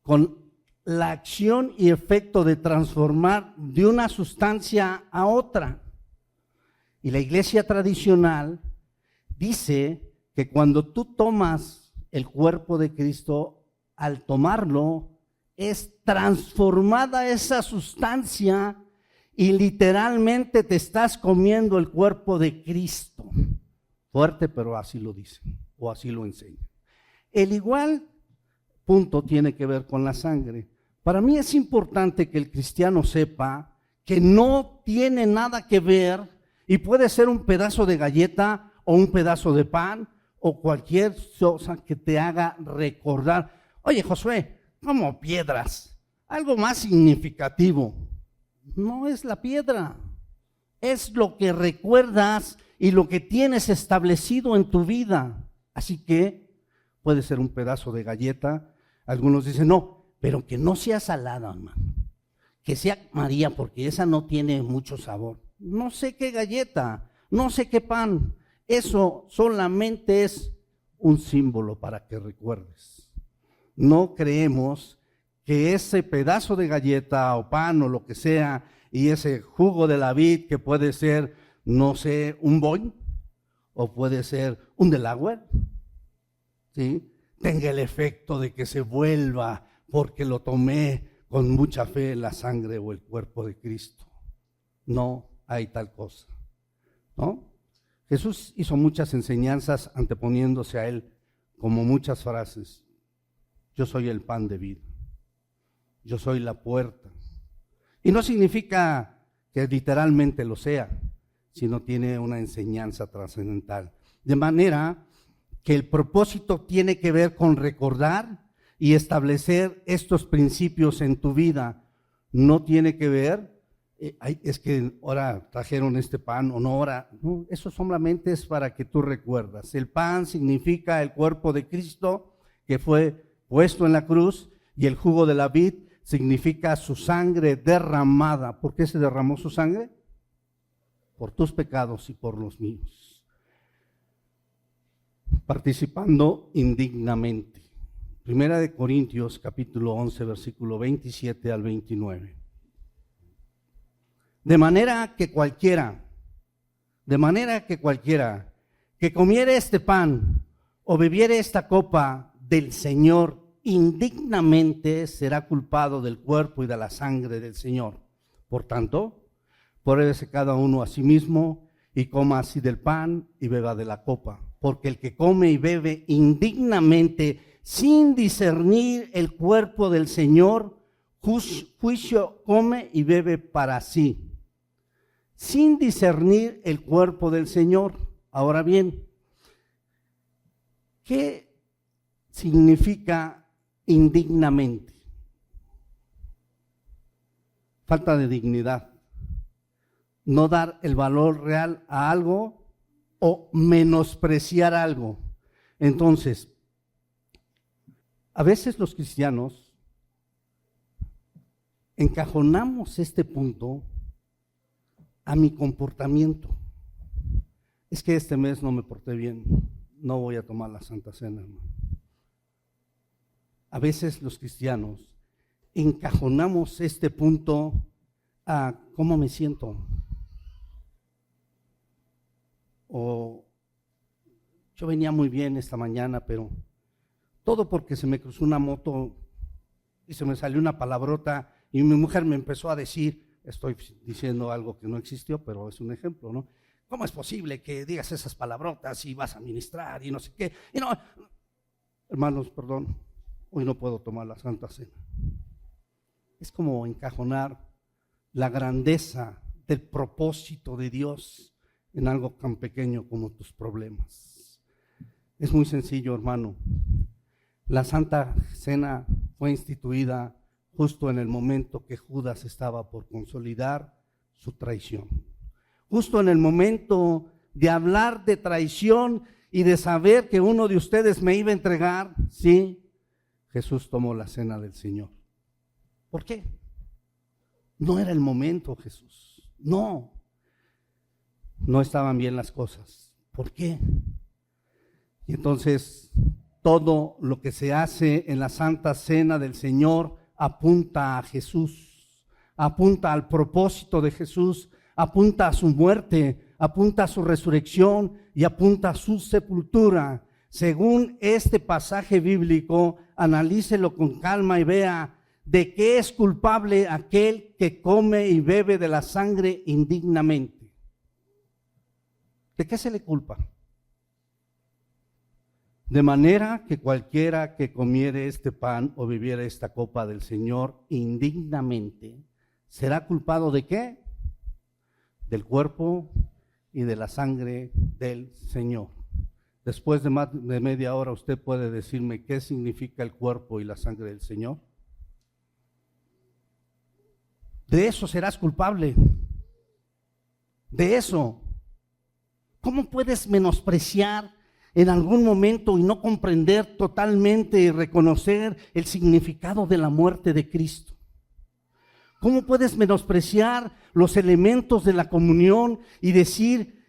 con la acción y efecto de transformar de una sustancia a otra. Y la iglesia tradicional dice que cuando tú tomas el cuerpo de Cristo, al tomarlo, es transformada esa sustancia y literalmente te estás comiendo el cuerpo de Cristo. Fuerte, pero así lo dicen o así lo enseñan. El igual punto tiene que ver con la sangre. Para mí es importante que el cristiano sepa que no tiene nada que ver y puede ser un pedazo de galleta o un pedazo de pan o cualquier cosa que te haga recordar. Oye, Josué, como piedras, algo más significativo. No es la piedra, es lo que recuerdas y lo que tienes establecido en tu vida. Así que puede ser un pedazo de galleta. Algunos dicen, no, pero que no sea salada, hermano. Que sea María, porque esa no tiene mucho sabor. No sé qué galleta, no sé qué pan. Eso solamente es un símbolo para que recuerdes. No creemos que ese pedazo de galleta o pan o lo que sea, y ese jugo de la vid que puede ser, no sé, un boing, o puede ser un Delaware, ¿sí?, tenga el efecto de que se vuelva porque lo tomé con mucha fe en la sangre o el cuerpo de Cristo. No hay tal cosa, ¿no? Jesús hizo muchas enseñanzas anteponiéndose a él, como muchas frases. Yo soy el pan de vida. Yo soy la puerta. Y no significa que literalmente lo sea, sino tiene una enseñanza trascendental. De manera que el propósito tiene que ver con recordar y establecer estos principios en tu vida. No tiene que ver, es que ahora trajeron este pan o no ahora. No, eso solamente es para que tú recuerdas. El pan significa el cuerpo de Cristo que fue puesto en la cruz, y el jugo de la vid significa su sangre derramada. ¿Por qué se derramó su sangre? Por tus pecados y por los míos. Participando indignamente. Primera de Corintios, capítulo 11, versículo 27 al 29. De manera que cualquiera que comiere este pan o bebiere esta copa del Señor indignamente será culpado del cuerpo y de la sangre del Señor. Por tanto, pruébese cada uno a sí mismo y coma así del pan y beba de la copa. Porque el que come y bebe indignamente, sin discernir el cuerpo del Señor, juicio come y bebe para sí, sin discernir el cuerpo del Señor. Ahora bien, ¿qué significa indignamente? Falta de dignidad, no dar el valor real a algo o menospreciar algo. Entonces, a veces los cristianos encajonamos este punto a mi comportamiento. Es que este mes no me porté bien, no voy a tomar la Santa Cena, hermano. A veces los cristianos encajonamos este punto a cómo me siento. O yo venía muy bien esta mañana, pero todo porque se me cruzó una moto y se me salió una palabrota y mi mujer me empezó a decir, estoy diciendo algo que no existió, pero es un ejemplo, ¿no? ¿Cómo es posible que digas esas palabrotas y vas a ministrar y no sé qué? Y no, hermanos, perdón, hoy no puedo tomar la Santa Cena. Es como encajonar la grandeza del propósito de Dios en algo tan pequeño como tus problemas. Es muy sencillo, hermano. La Santa Cena fue instituida justo en el momento que Judas estaba por consolidar su traición. Justo en el momento de hablar de traición y de saber que uno de ustedes me iba a entregar, sí, Jesús tomó la cena del Señor. ¿Por qué? No era el momento, Jesús. No estaban bien las cosas. ¿Por qué? Y entonces todo lo que se hace en la Santa Cena del Señor apunta a Jesús, apunta al propósito de Jesús, apunta a su muerte, apunta a su resurrección y apunta a su sepultura. Según este pasaje bíblico, analícelo con calma y vea de qué es culpable aquel que come y bebe de la sangre indignamente. ¿De qué se le culpa? De manera que cualquiera que comiere este pan o bebiera esta copa del Señor indignamente, ¿será culpado de qué? Del cuerpo y de la sangre del Señor. Después de media hora usted puede decirme qué significa el cuerpo y la sangre del Señor. de eso serás culpable. De eso. ¿Cómo puedes menospreciar en algún momento y no comprender totalmente y reconocer el significado de la muerte de Cristo? ¿Cómo puedes menospreciar los elementos de la comunión y decir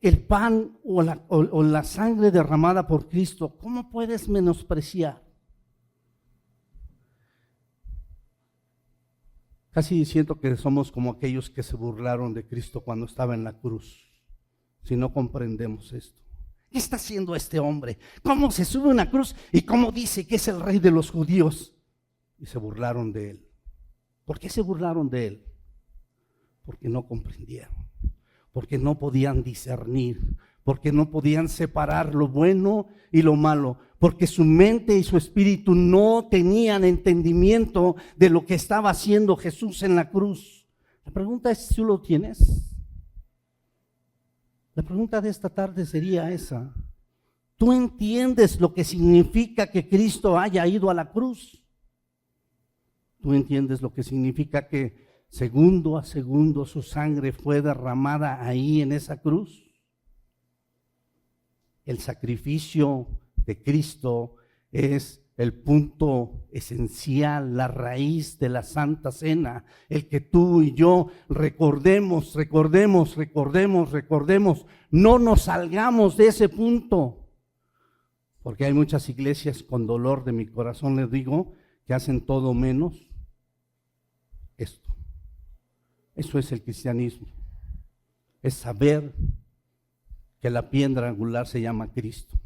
el pan o la sangre derramada por Cristo? ¿Cómo puedes menospreciar? Casi siento que somos como aquellos que se burlaron de Cristo cuando estaba en la cruz, si no comprendemos esto. ¿Qué está haciendo este hombre? ¿Cómo se sube a una cruz y cómo dice que es el rey de los judíos? Y se burlaron de él. ¿Por qué se burlaron de él? Porque no comprendieron, porque no podían discernir, porque no podían separar lo bueno y lo malo, porque su mente y su espíritu no tenían entendimiento de lo que estaba haciendo Jesús en la cruz. La pregunta es si tú lo tienes. La pregunta de esta tarde sería esa. ¿Tú entiendes lo que significa que Cristo haya ido a la cruz? ¿Tú entiendes lo que significa que segundo a segundo su sangre fue derramada ahí en esa cruz? El sacrificio de Cristo es el punto esencial, la raíz de la Santa Cena, el que tú y yo recordemos, no nos salgamos de ese punto, porque hay muchas iglesias, con dolor de mi corazón les digo, que hacen todo menos esto. Eso es el cristianismo, es saber que la piedra angular se llama Cristo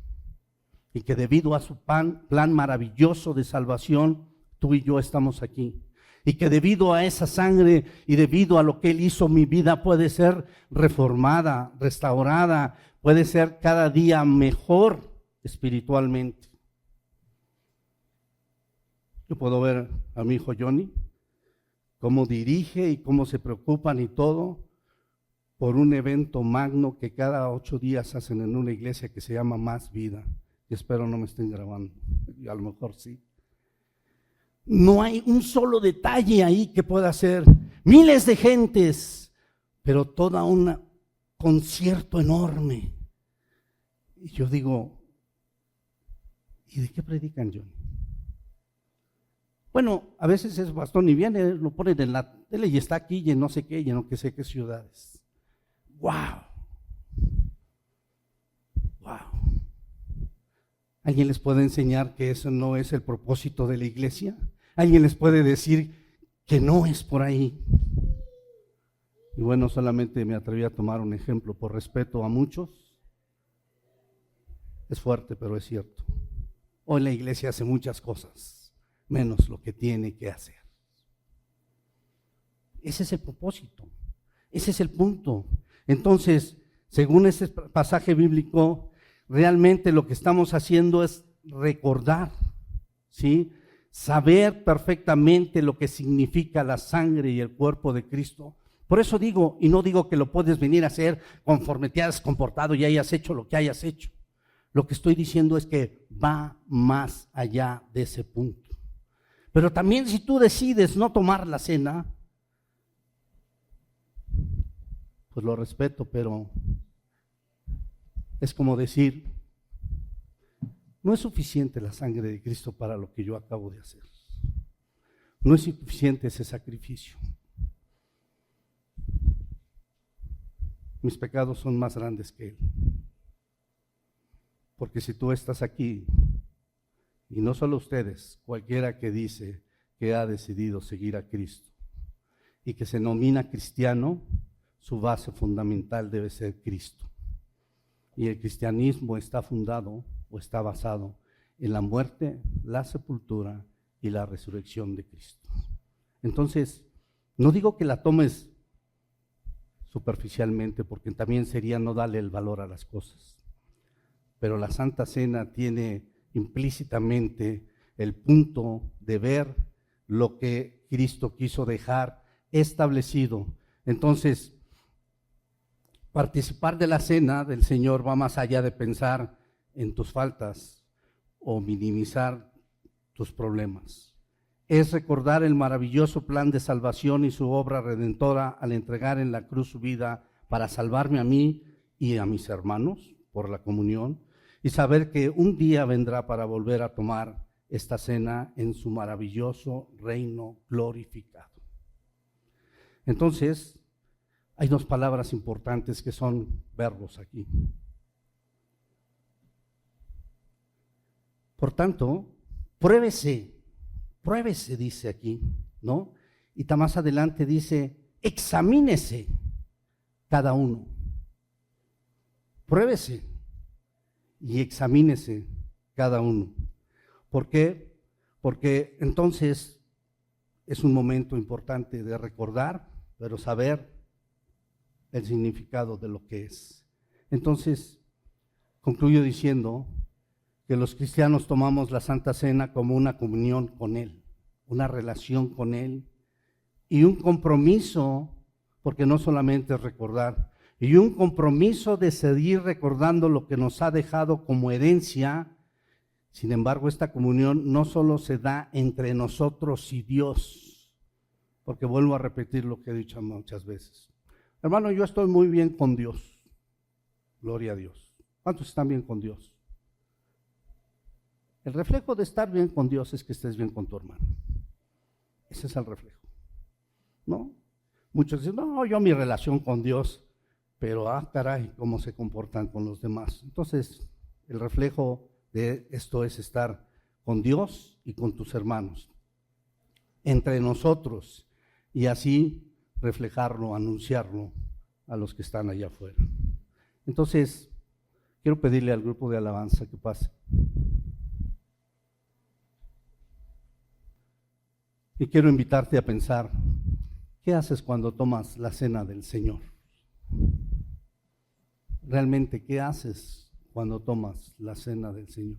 y que debido a su plan maravilloso de salvación, tú y yo estamos aquí. Y que debido a esa sangre y debido a lo que Él hizo, mi vida puede ser reformada, restaurada, puede ser cada día mejor espiritualmente. Yo puedo ver a mi hijo Johnny, cómo dirige y cómo se preocupan y todo por un evento magno que cada 8 días hacen en una iglesia que se llama Más Vida. Y espero no me estén grabando, y a lo mejor sí. No hay un solo detalle ahí que pueda hacer. Miles de gentes, pero toda un concierto enorme. Y yo digo, ¿y de qué predican, Johnny? Bueno, a veces es bastón y viene, lo ponen en la tele y está aquí y en no sé qué, y en no sé qué ciudades. ¡Wow! ¡Wow! ¿Alguien les puede enseñar que eso no es el propósito de la iglesia? ¿Alguien les puede decir que no es por ahí? Y bueno, solamente me atreví a tomar un ejemplo por respeto a muchos. Es fuerte, pero es cierto. Hoy la iglesia hace muchas cosas, menos lo que tiene que hacer. Ese es el propósito, ese es el punto. Entonces, según ese pasaje bíblico, realmente lo que estamos haciendo es recordar, ¿sí? Saber perfectamente lo que significa la sangre y el cuerpo de Cristo. Por eso digo, y no digo que lo puedes venir a hacer conforme te hayas comportado y hayas hecho lo que hayas hecho. Lo que estoy diciendo es que va más allá de ese punto. Pero también si tú decides no tomar la cena, pues lo respeto, pero es como decir, no es suficiente la sangre de Cristo para lo que yo acabo de hacer. No es suficiente ese sacrificio. Mis pecados son más grandes que Él. Porque si tú estás aquí, y no solo ustedes, cualquiera que dice que ha decidido seguir a Cristo y que se denomina cristiano, su base fundamental debe ser Cristo. Y el cristianismo está fundado o está basado en la muerte, la sepultura y la resurrección de Cristo. Entonces, no digo que la tomes superficialmente, porque también sería no darle el valor a las cosas. Pero la Santa Cena tiene implícitamente el punto de ver lo que Cristo quiso dejar establecido. Entonces, participar de la cena del Señor va más allá de pensar en tus faltas o minimizar tus problemas. es recordar el maravilloso plan de salvación y su obra redentora al entregar en la cruz su vida para salvarme a mí y a mis hermanos por la comunión, y saber que un día vendrá para volver a tomar esta cena en su maravilloso reino glorificado. Entonces, hay dos palabras importantes que son verbos aquí. Por tanto, pruébese, dice aquí, ¿no? Y más adelante dice, examínese cada uno. Pruébese y examínese cada uno. ¿Por qué? Porque entonces es un momento importante de recordar, pero saber el significado de lo que es. Entonces, concluyo diciendo que los cristianos tomamos la Santa Cena como una comunión con Él, una relación con Él y un compromiso, porque no solamente es recordar, y un compromiso de seguir recordando lo que nos ha dejado como herencia. Sin embargo, esta comunión no solo se da entre nosotros y Dios, porque vuelvo a repetir lo que he dicho muchas veces. Hermano, yo estoy muy bien con Dios, gloria a Dios. ¿Cuántos están bien con Dios? El reflejo de estar bien con Dios es que estés bien con tu hermano. Ese es el reflejo, ¿no? Muchos dicen, no, yo mi relación con Dios, pero caray, cómo se comportan con los demás. Entonces, el reflejo de esto es estar con Dios y con tus hermanos, entre nosotros, y así reflejarlo, anunciarlo a los que están allá afuera. Entonces, quiero pedirle al grupo de alabanza que pase. Y quiero invitarte a pensar, ¿qué haces cuando tomas la cena del Señor? Realmente, ¿qué haces cuando tomas la cena del Señor?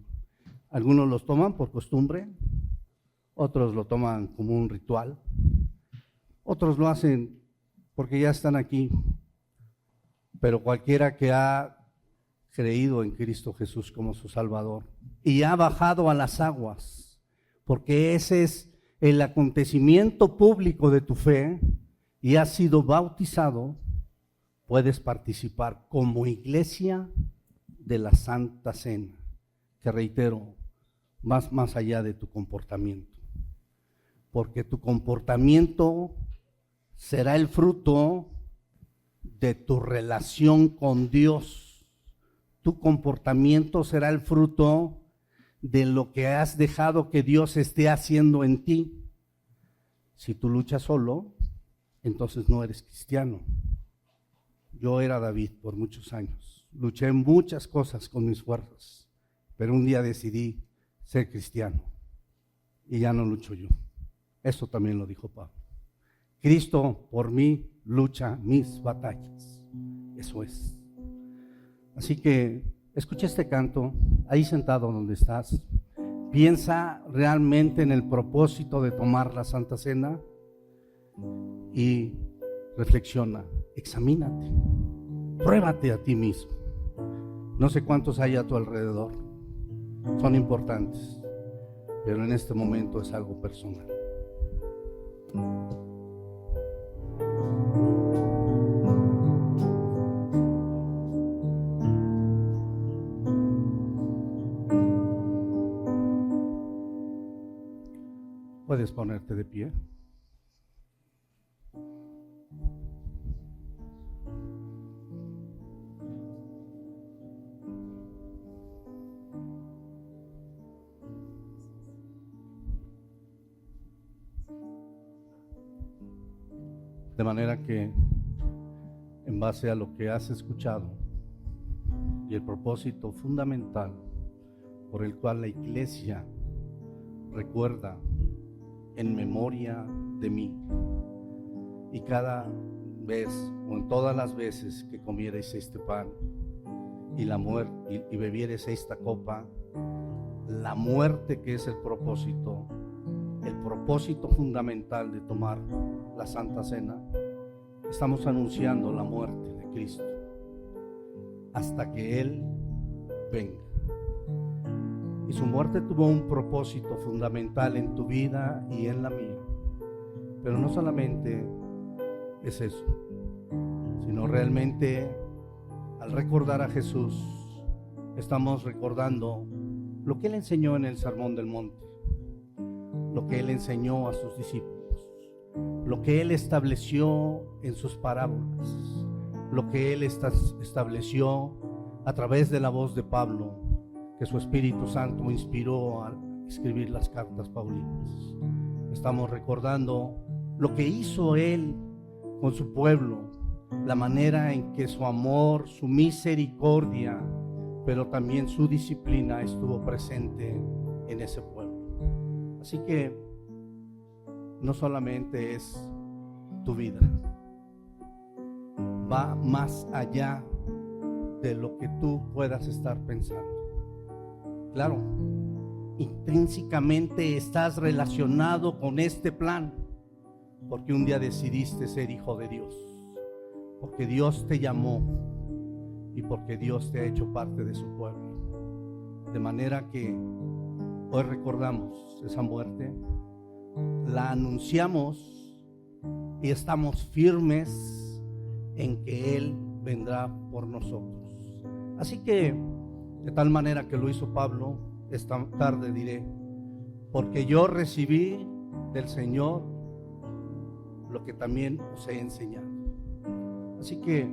Algunos los toman por costumbre, otros lo toman como un ritual, otros lo hacen porque ya están aquí, pero cualquiera que ha creído en Cristo Jesús como su Salvador y ha bajado a las aguas, porque ese es el acontecimiento público de tu fe y has sido bautizado, puedes participar como iglesia de la Santa Cena, que reitero, más allá de tu comportamiento, porque tu comportamiento será el fruto de tu relación con Dios. Tu comportamiento será el fruto de lo que has dejado que Dios esté haciendo en ti. Si tú luchas solo, entonces no eres cristiano. Yo era David por muchos años. Luché muchas cosas con mis fuerzas, pero un día decidí ser cristiano y ya no lucho yo. Eso también lo dijo Pablo. Cristo por mí lucha mis batallas. Eso es. Así que escucha este canto, ahí sentado donde estás. Piensa realmente en el propósito de tomar la Santa Cena y reflexiona, examínate, pruébate a ti mismo. No sé cuántos hay a tu alrededor, son importantes, pero en este momento es algo personal. Puedes ponerte de pie. De manera que, en base a lo que has escuchado y el propósito fundamental por el cual la iglesia recuerda en memoria de mí, y cada vez o en todas las veces que comiereis este pan y bebiereis esta copa, la muerte que es el propósito fundamental de tomar la Santa Cena, estamos anunciando la muerte de Cristo hasta que Él venga. y su muerte tuvo un propósito fundamental en tu vida y en la mía. Pero no solamente es eso, sino realmente al recordar a Jesús, estamos recordando lo que Él enseñó en el Sermón del Monte, lo que Él enseñó a sus discípulos, lo que Él estableció en sus parábolas, lo que Él estableció a través de la voz de Pablo, que su Espíritu Santo inspiró a escribir las cartas paulinas. Estamos recordando lo que hizo Él con su pueblo, la manera en que su amor, su misericordia, pero también su disciplina estuvo presente en ese pueblo. Así que no solamente es tu vida, va más allá de lo que tú puedas estar pensando. Claro, intrínsecamente estás relacionado con este plan, porque un día decidiste ser hijo de Dios, porque Dios te llamó y porque Dios te ha hecho parte de su pueblo. De manera que hoy recordamos esa muerte, la anunciamos y estamos firmes en que Él vendrá por nosotros. Así que, de tal manera que lo hizo Pablo, esta tarde diré, porque yo recibí del Señor lo que también os he enseñado. Así que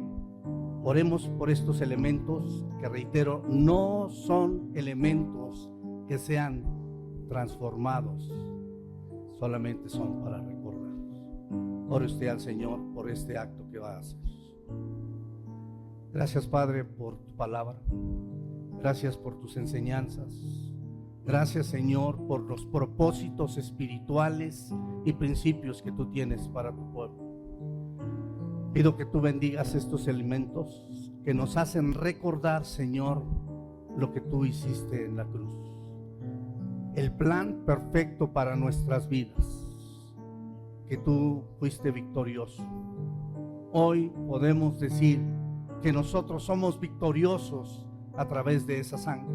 oremos por estos elementos que, reitero, no son elementos que sean transformados, solamente son para recordarlos. Ore usted al Señor por este acto que va a hacer. Gracias, Padre, por tu palabra. Gracias por tus enseñanzas. Gracias, Señor, por los propósitos espirituales y principios que tú tienes para tu pueblo. Pido que tú bendigas estos elementos que nos hacen recordar, Señor, lo que tú hiciste en la cruz. El plan perfecto para nuestras vidas, que tú fuiste victorioso. Hoy podemos decir que nosotros somos victoriosos a través de esa sangre.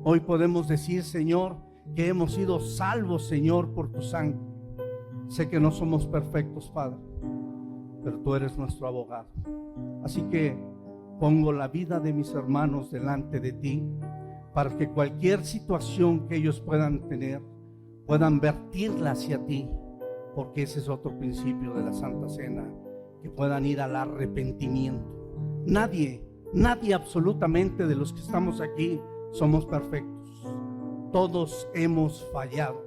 Hoy podemos decir, Señor, que hemos sido salvos, Señor, por tu sangre. Sé que no somos perfectos, Padre, pero tú eres nuestro abogado. Así que pongo la vida de mis hermanos delante de ti, para que cualquier situación que ellos puedan tener, puedan vertirla hacia ti, porque ese es otro principio de la Santa Cena, que puedan ir al arrepentimiento. Nadie absolutamente de los que estamos aquí somos perfectos. Todos hemos fallado.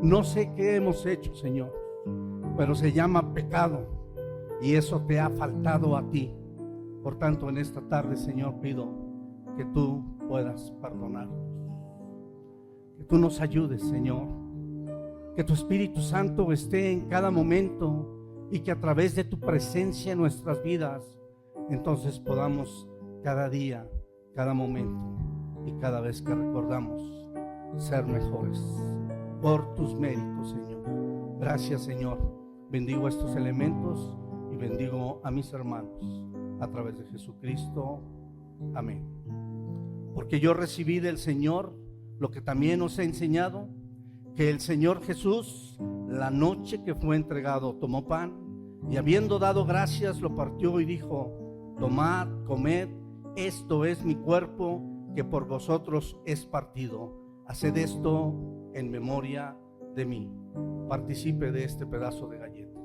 No sé qué hemos hecho, Señor, pero se llama pecado y eso te ha faltado a ti. Por tanto, en esta tarde, Señor, pido que tú puedas perdonarnos, que tú nos ayudes, Señor, que tu Espíritu Santo esté en cada momento y que a través de tu presencia en nuestras vidas, entonces podamos cada día, cada momento y cada vez que recordamos ser mejores por tus méritos, Señor. Gracias, Señor. Bendigo estos elementos y bendigo a mis hermanos a través de Jesucristo. Amén. Porque yo recibí del Señor lo que también os he enseñado, que el Señor Jesús, la noche que fue entregado, tomó pan y habiendo dado gracias, lo partió y dijo: tomad, comed, esto es mi cuerpo que por vosotros es partido. Haced esto en memoria de mí. Participe de este pedazo de galleta.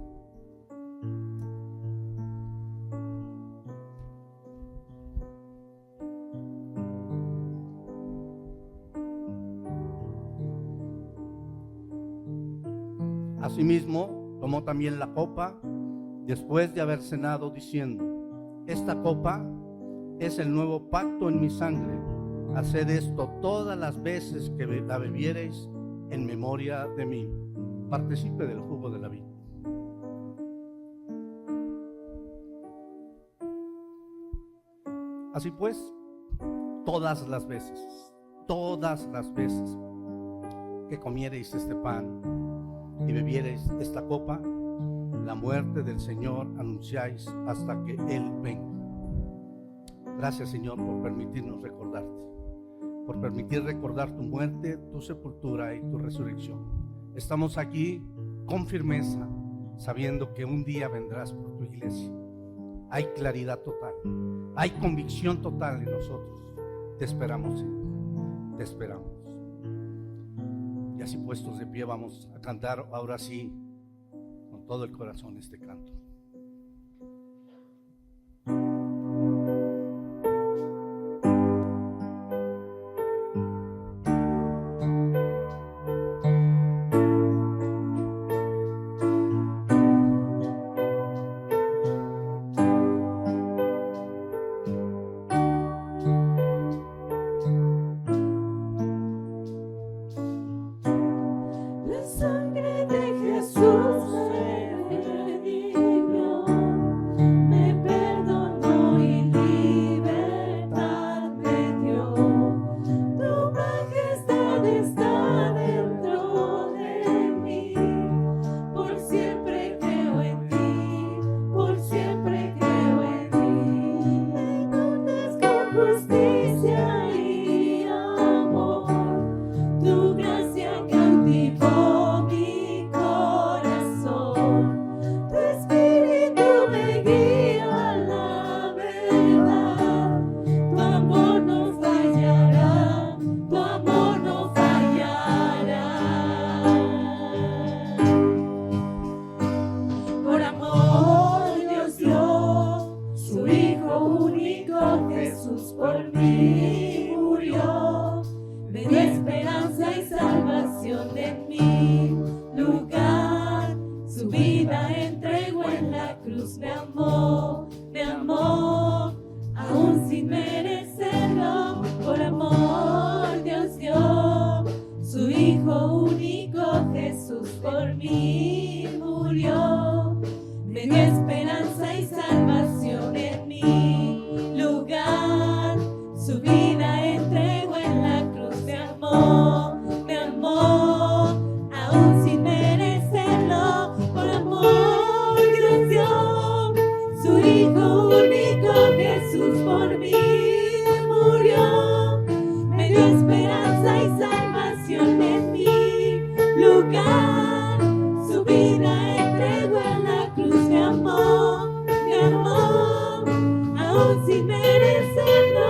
Asimismo, tomó también la copa después de haber cenado, diciendo: esta copa es el nuevo pacto en mi sangre. Haced esto todas las veces que la bebiereis en memoria de mí. Participe del jugo de la vida. Así pues, todas las veces que comiereis este pan y bebiereis esta copa, la muerte del Señor anunciáis hasta que Él venga. Gracias, Señor, por permitirnos recordarte. por permitir recordar tu muerte, tu sepultura y tu resurrección. Estamos aquí con firmeza, sabiendo que un día vendrás por tu iglesia. Hay claridad total, hay convicción total en nosotros. Te esperamos, Señor, te esperamos. Y así puestos de pie vamos a cantar ahora sí con todo el corazón este canto. La sangre de Jesús me redimió, me perdonó y libertad me dio. Tu majestad está dentro de mí, por siempre creo en ti, por siempre creo en ti. Me cubres con justicia y amor, tu gracia cautivó mi corazón, tu espíritu me guía a la verdad, tu amor no fallará, tu amor no fallará. Por amor Dios dio su Hijo único, Jesús por mí murió, me dio esperanza y salvación en mi lugar, su vida entregó en la cruz, me amó, aún sin merecerlo. Por amor Dios dio su Hijo único, Jesús por mí murió, me dio esperanza y salvación en mi lugar, su vida entregó en la cruz, me amó, aún sin merecerlo. Por amor Dios dio su Hijo único, Jesús por mí murió, me dio esperanza y salvación en mi lugar, su vida entregó en la cruz, me amó, aún sin merecerlo.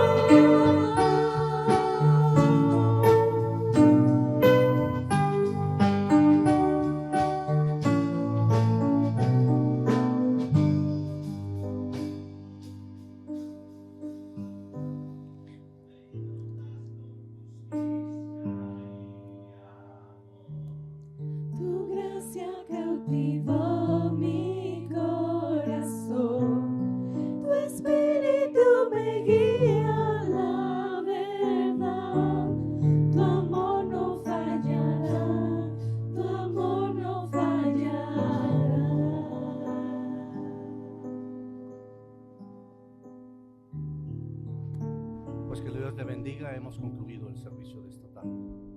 Tu gracia cautivó mi corazón, tu espíritu me guía a la verdad, tu amor no fallará, tu amor no fallará. Pues que Dios te bendiga. Hemos concluido el servicio de esta tarde.